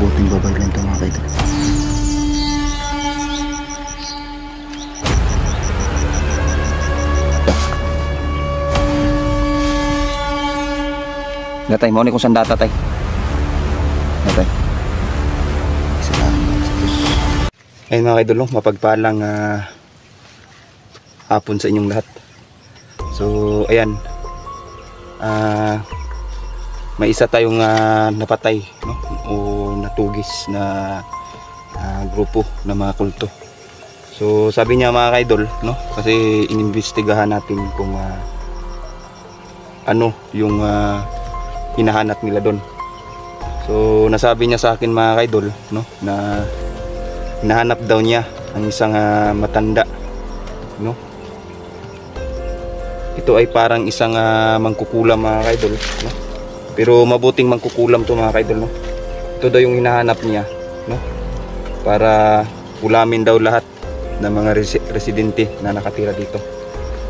mabuting babay lang ito mga kaidol. Natay mo ni kung saan data tay. Natay. Ayun mga kaidol, mapagpalang hapon sa inyong lahat. So ayan, may isa tayong napatay, no? O natugis na grupo na mga kulto. So sabi niya mga kaidol, no? Kasi inimbestigahan natin kung ano yung hinahanap nila doon. So nasabi niya sa akin mga kaidol, no, na hinahanap daw niya ang isang matanda, no. Ito ay parang isang mangkukulam mga kaidol, no? Pero mabuting mangkukulam to mga kaidol, no? Ito daw yung hinahanap niya, no? Para ulamin daw lahat ng mga residente na nakatira dito.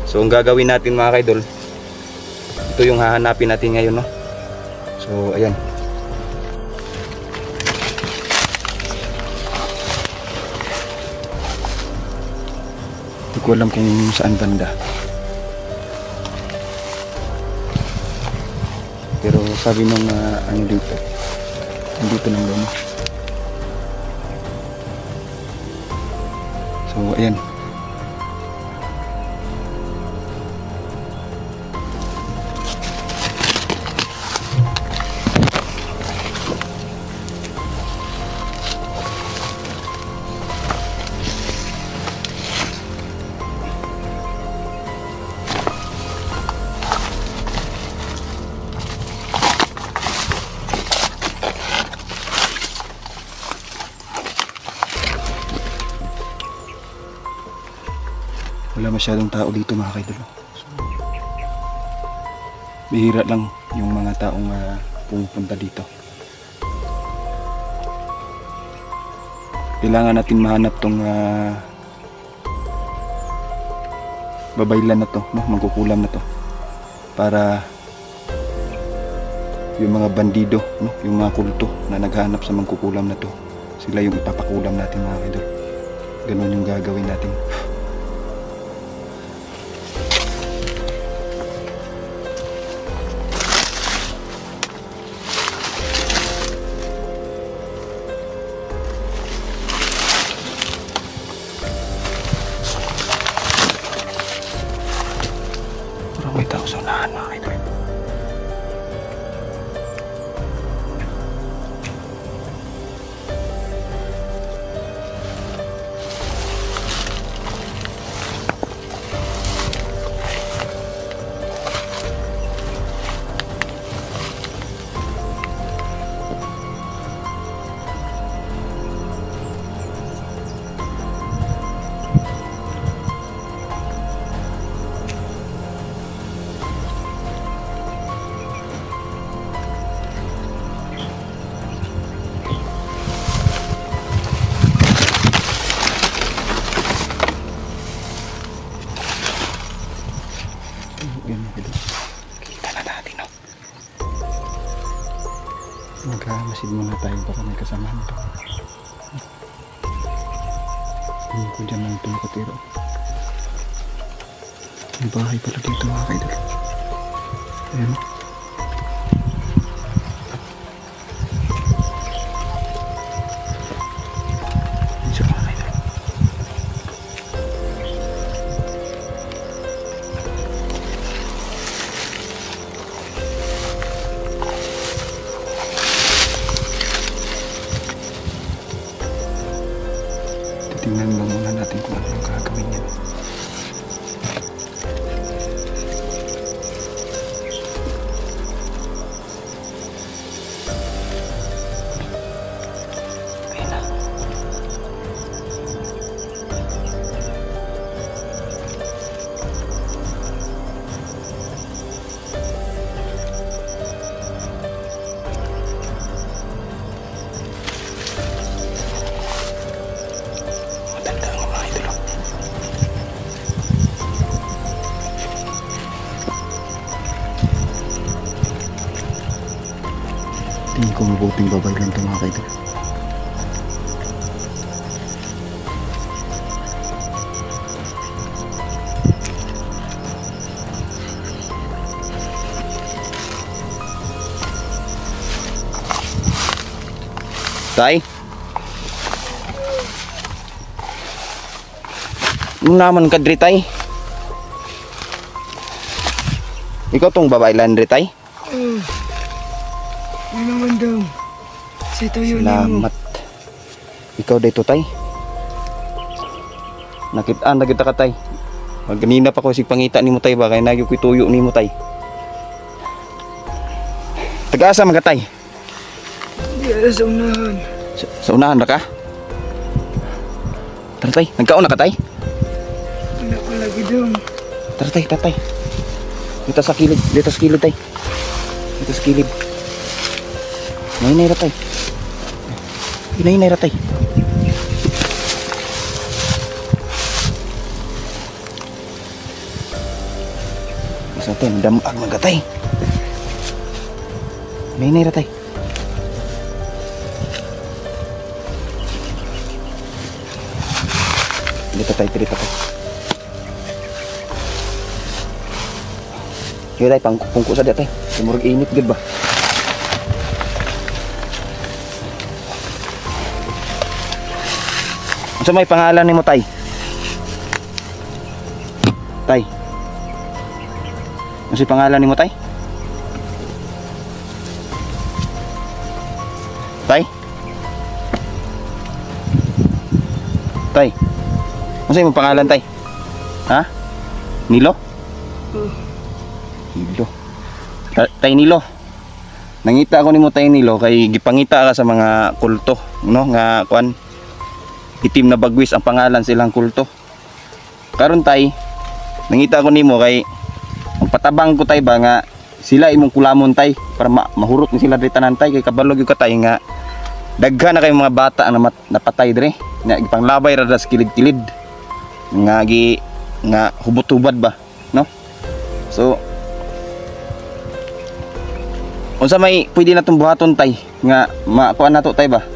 So ang gagawin natin mga kaidol, ito yung hahanapin natin ngayon, no? So ayan. Hindi ko alam kung saan banda. Pero sabi nung ano dito, dito lang daw. So ayan. Wala masyadong tao dito mga kaidol. So, bihira lang yung mga taong pumupunta dito. Kailangan natin mahanap tong babaylan na to, no? Mangkukulam na to, para yung mga bandido, no? Yung mga kulto na naghahanap sa mangkukulam na to, sila yung ipapakulam natin mga kaidol. Ganun yung gagawin natin. May tao sa unahan mga kaidol. Kita na natin, no? Magkamasid muna tayo, baka may kasamahan to. Hindi ko dyan lang ito nakatira. May bahay pala dito mga kaidol. Ayan. Isa mga kaidol. Tingnan mo muna natin kung ano yung gagawin niya. Ayun na. Tingin ko mabuting babay lang ito mga kaidol. Tay. Ano naman ka diri tay? Ikaw tong babae lang diri tay? Ano naman daw? Si tuyo ni mo. Salamat. Ikaw dito tay. Nakita ka tay. Ganina pa ko sig pangita nimo tay ba kay nagyo koy tuyo nimo tay. Taga-asa man ka tay? Di ala sa unahan. Sa unahan na ka? Tara tay, nagkaon na ka tay? Wala pa lagi daw. Tara tay. Dito sa kilid tay. Dito sa kilid. Nainay ra tay. Nainay ra tay. Isa tay, damag man ka tay. Nainay ra tay. Dito tay. Sige tay, pungko sa dito tay. Sumurag init gud ba? Ano may pangalan nimo tay? Tay. Ano pangalan nimo tay? Tay? Tay. Ano sa'yo pangalan tay? Ha? Nilo? Nilo. Tay Nilo. Nangita ako nimo tay Nilo kay gipangita ka sa mga kulto, no? Nga kuan itim na bagwis ang pangalan silang kulto. Karon tay, nangita ako nimo kay ang patabang ko tay ba nga sila imong kulamon tay para mahurot ni sila diri tanan tay kay kabalog yung katay nga daghan na kay mga bata na napatay dire nga gipanglabay ra sa kilid-kilid nga hubot-hubad ba, no? So unsa may pwede natong buhaton tay nga makuan nato tay ba?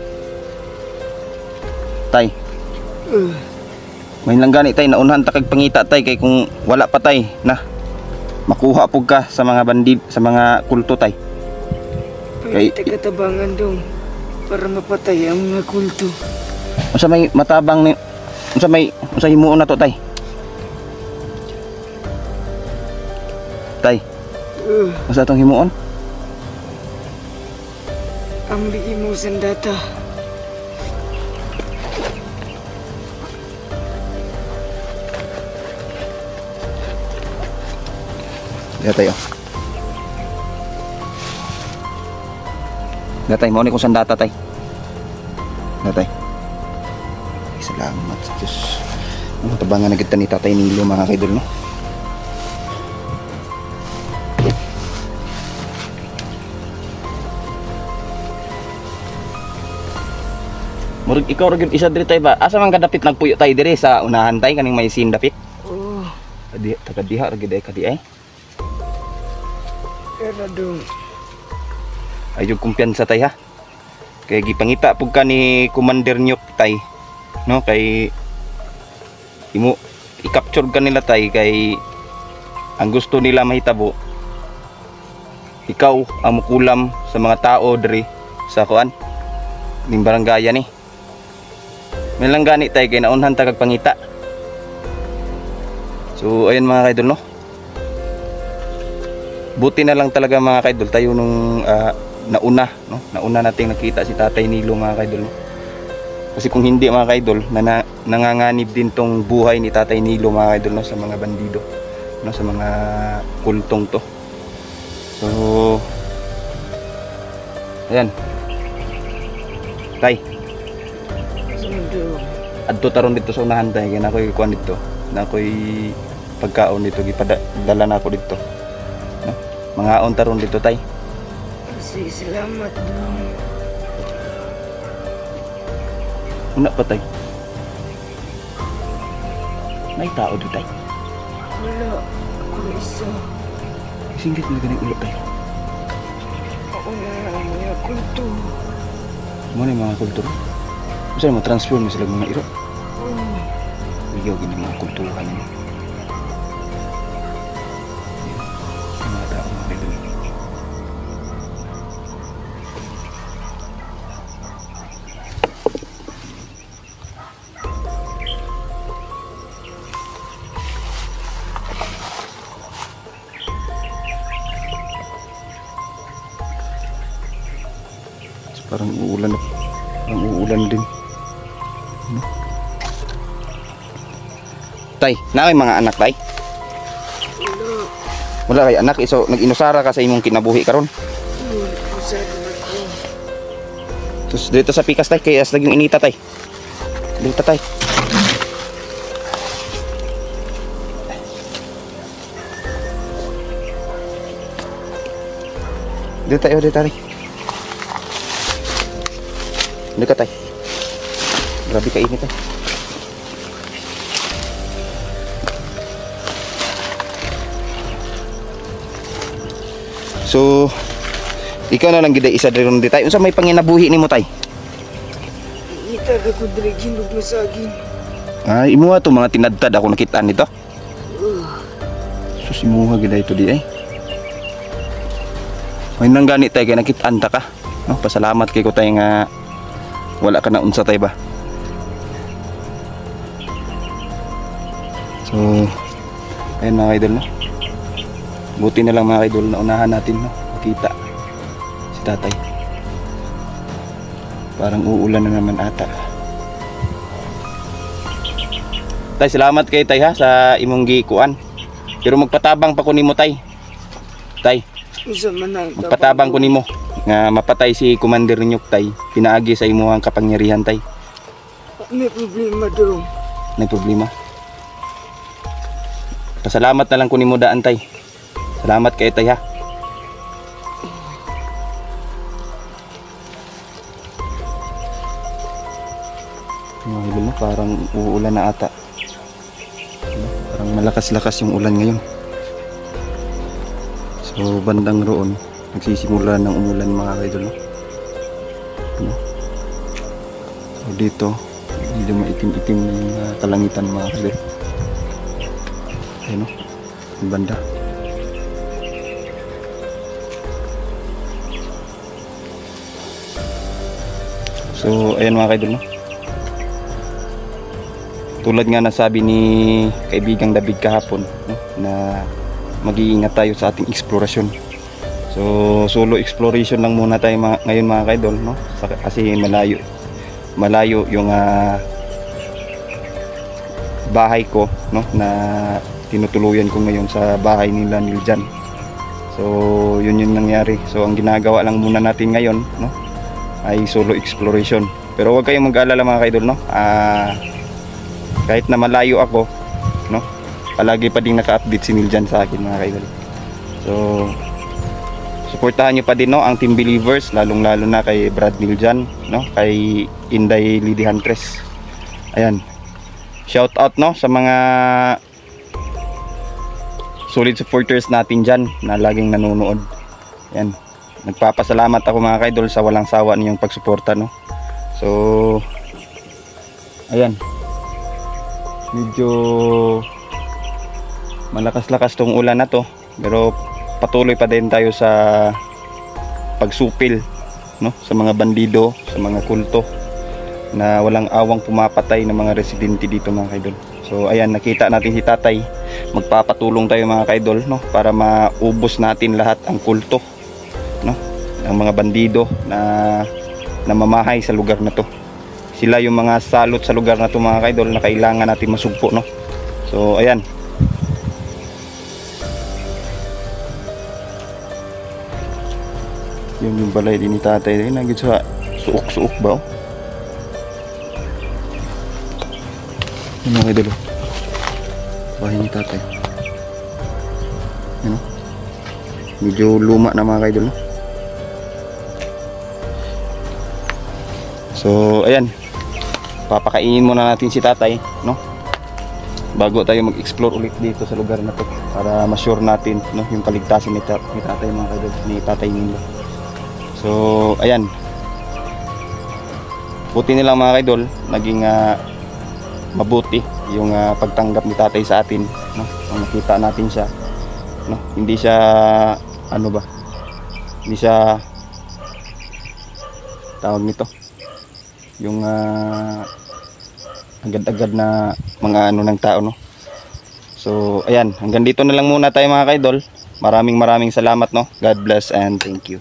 Tay. May lang gani tay naunhan ta kag pangita tay kay kung wala pa tay na makuha pug ka sa mga bandid sa mga kulto tay. Kay katabangan dong para mapatay ang mga kulto. Unsa may matabang ni unsa himuon na to tay? Tay. Unsa atong himuon? Ang bigi mo sandata. Datay oh. Datay mo ni kung saan data tay. Datay. Salamat sa Diyos. Ang tabangan na kita ni Tatay Nilo mga kaidol no. Murag ikaw ra gyud isa diri tay ba? Asa man kadapit nagpuyo tay diri sa unahan tay kaning may sin dapit? Oh, Adi taga diha ra gyud ay kadi ay. era dong. Ayog kumpiyansa tay ha. Kay gipangita pug ka ni Commander Nyok tay, no? Kay imo i-capture ka nila tay kay ang gusto nila mahitabo ikaw ang mukulam sa mga tao diri sa kuan ning barangay ni. May lang gani tay kay naunhan ta kag pangita. So ayun mga kaidol no. Buti na lang talaga mga kaidol tayo nung nauna no, nauna nating nakita si Tatay Nilo mga kaidol no? Kasi kung hindi mga kaidol nanganganib din tong buhay ni Tatay Nilo mga kaidol no, sa mga bandido no, sa mga kultong to. So ayan tay Sundo. adto taron dito sa unahan tay kay nakoy kuan dito nakoy pagkaon dito gipadala na ako dito no, mga on taron dito tay. Sige, salamat dong. Una pa tay. May tao dito tay. Wala. Ako isa. Singgit na ganing ulo tay. Ako na ang mga kulto. Mo na yung mga kultura. Gusto mo transform mo sila mga iro. Oh, Bigyaw gini mga kulturan nila. Yung mga tao mga kaibigan. Parang uulan na. Parang uulan din. Ano? Tay, na may mga anak tay? Wala. Wala kay anak, iso nag-inusara ka sa imong kinabuhi karon. Usad na ko. Tapos dito sa pikas tay, kaya naging inita tay. Dito tay. Dito tayo, dito tayo. Dito tayo. Grabe ka init tay. So, ikaw na lang gid isa ron di tay. Unsa may panginabuhi nimo tay? Itag ako diri ginog na saging. Ah, imuha to mga tinadtad ako nakitaan nito. Sus imuha gid ito di ay. May nang gani tay kay nakitaan ta ka. No, pasalamat kay ko tay nga wala ka na unsa tay ba. So, ayun mga idol no. Buti na lang mga idol na unahan natin no, makita si tatay. Parang uulan na naman ata. Tay, salamat kay tay ha sa imong gikuan. Pero magpatabang pa ko nimo tay. Tay, Usa man na magpatabang ko nimo nga mapatay si Commander Nyuk tay. Pinaagi sa imong kapangyarihan tay. May problema dong. May problema. Pasalamat na lang ko nimo daan tay. Salamat kay tay ha. Mga idol no, parang uulan na ata. Parang malakas-lakas yung ulan ngayon. So bandang roon nagsisimula ng umulan mga idol no. Ano? So dito medyo maitim-itim na yung kalangitan mga idol. Ayun no, yung banda. So ayan mga kaidol no. Tulad nga nasabi ni kaibigang David kahapon no, na mag-iingat tayo sa ating eksplorasyon. So solo exploration lang muna tayo ngayon mga kaidol no, kasi malayo yung bahay ko no, na tinutuluyan ko ngayon sa bahay nila Niljan. So yun yung nangyari. So ang ginagawa lang muna natin ngayon no, ay solo exploration. Pero huwag kayong mag-alala mga kaidol no. Kahit na malayo ako no, palagi pa ding naka-update si Niljan sa akin mga kaidol. So suportahan nyo pa din no ang Team Believers, lalong lalo na kay Brad Niljan no, kay Inday Lady Huntress. Ayan, shout out no sa mga solid supporters natin dyan na laging nanonood. Ayan, nagpapasalamat ako mga kaidol sa walang sawa ninyong pagsuporta no. So ayan, medyo malakas-lakas tong ulan na to, pero patuloy pa din tayo sa pagsupil no sa mga bandido, sa mga kulto na walang awang pumapatay ng mga residente dito mga kaidol. So ayan, nakita natin si tatay, magpapatulong tayo mga kaidol no, para maubos natin lahat ang kulto no, ang mga bandido na namamahay sa lugar na to. Sila yung mga salot sa lugar na to mga kaidol na kailangan natin masugpo no. So ayan, yun yung balay din ni tatay. Nagit sa suok-suok ba oh? Yun mga kaidol, bahay ni tatay. Yun, medyo luma na mga kaidol no? So ayan, papakainin muna natin si tatay no, bago tayo mag-explore ulit dito sa lugar na to, para ma-sure natin no yung kaligtasan ni tatay mga kaidol, ni tatay Nilo. So ayan, buti nilang mga kaidol, naging mabuti yung pagtanggap ni tatay sa atin no, nung nakita natin siya no. Hindi siya ano ba, hindi siya tawag nito yung agad-agad na mga ano ng tao no. So ayan, hanggang dito na lang muna tayo mga kaidol. Maraming salamat no. God bless and thank you.